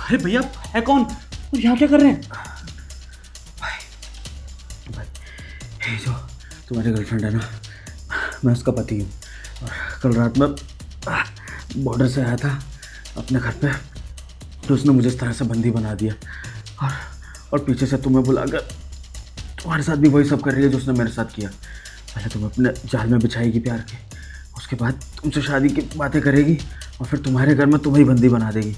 अरे भैया है कौन और यहाँ क्या कर रहे हैं? भाई ये जो तुम्हारी गर्लफ्रेंड है ना, मैं उसका पति हूँ। और कल रात में बॉर्डर से आया था अपने घर पे, तो उसने मुझे इस तरह से बंदी बना दिया और पीछे से तुम्हें बुलाकर तुम्हारे साथ भी वही सब कर रही है जो उसने मेरे साथ किया। पहले तुम्हें अपने जाल में बिछाएगी प्यार के, उसके बाद तुमसे शादी की बातें करेगी और फिर तुम्हारे घर में तुम्हें ही बंदी बना देगी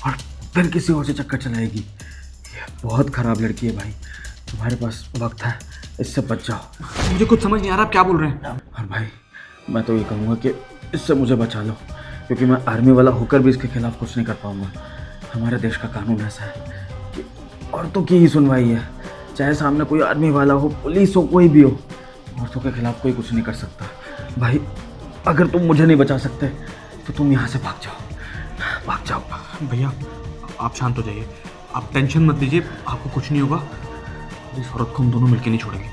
और फिर किसी और से चक्कर चलाएगी। ये बहुत ख़राब लड़की है भाई, तुम्हारे पास वक्त है, इससे बच जाओ। मुझे कुछ समझ नहीं आ रहा आप क्या बोल रहे हैं। और भाई मैं तो ये कहूँगा कि इससे मुझे बचा लो, क्योंकि मैं आर्मी वाला होकर भी इसके खिलाफ कुछ नहीं कर पाऊँगा। हमारे देश का कानून ऐसा है कि औरतों की ही सुनवाई है, चाहे सामने कोई आर्मी वाला हो, पुलिस हो, कोई भी हो, औरतों के खिलाफ कोई कुछ नहीं कर सकता। भाई अगर तुम मुझे नहीं बचा सकते तो तुम यहाँ से भाग जाओ, भाग जाओ। भैया आप शांत हो जाइए, आप टेंशन मत लीजिए, आपको कुछ नहीं होगा। इस औरत को हम दोनों मिलकर नहीं छोड़ेंगे।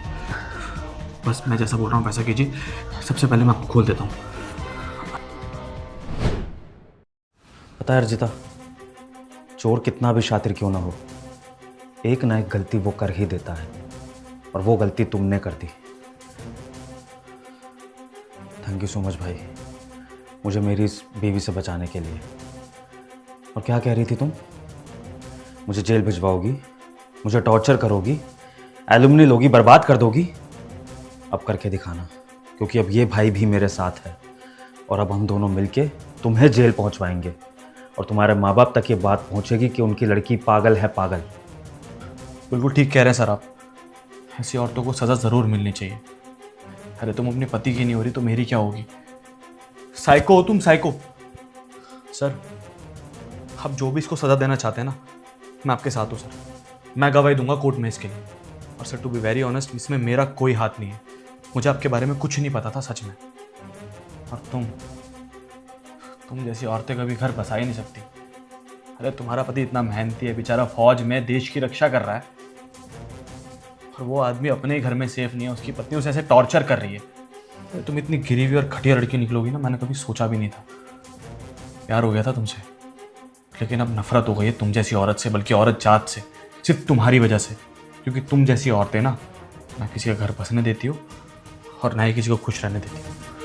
बस मैं जैसा बोल रहा हूँ वैसा कीजिए। सबसे पहले मैं आपको खोल देता हूँ। पता है अर्जिता, चोर कितना भी शातिर क्यों ना हो, एक ना एक गलती वो कर ही देता है, और वो गलती तुमने कर दी। थैंक यू सो मच भाई, मुझे मेरी इस बीवी से बचाने के लिए। और क्या कह रही थी तुम? मुझे जेल भिजवाओगी, मुझे टॉर्चर करोगी, एलुमनी लोगी, बर्बाद कर दोगी। अब करके दिखाना, क्योंकि अब ये भाई भी मेरे साथ है और अब हम दोनों मिलके तुम्हें जेल पहुंचवाएंगे और तुम्हारे माँ बाप तक ये बात पहुंचेगी कि उनकी लड़की पागल है, पागल। बिल्कुल ठीक कह रहे हैं सर आप, ऐसी औरतों को सज़ा ज़रूर मिलनी चाहिए। अरे तुम अपने पति की नहीं हो रही तो मेरी क्या होगी? साइको हो तुम, साइको। सर आप जो भी इसको सज़ा देना चाहते हैं ना, मैं आपके साथ हूँ सर। मैं गवाही दूंगा कोर्ट में इसके लिए। और sir to be very honest, इसमें मेरा कोई हाथ नहीं है। मुझे आपके बारे में कुछ नहीं पता था सच में। और तुम जैसी औरतें कभी घर बसा ही नहीं सकती। अरे तुम्हारा पति इतना मेहनती है, बेचारा फौज में देश की रक्षा कर रहा है, और वो आदमी अपने ही घर में सेफ नहीं है, उसकी पत्नी उसे ऐसे टॉर्चर कर रही है। अरे तुम इतनी गिरी हुई और घटिया लड़की निकलोगी ना, मैंने कभी सोचा भी नहीं था। प्यार हो गया था तुमसे, लेकिन अब नफरत हो गई है तुम जैसी औरत से, बल्कि औरत जात से, सिर्फ तुम्हारी वजह से। क्योंकि तुम जैसी औरतें ना किसी का घर बसने देती हो और ना ही किसी को खुश रहने देती हो।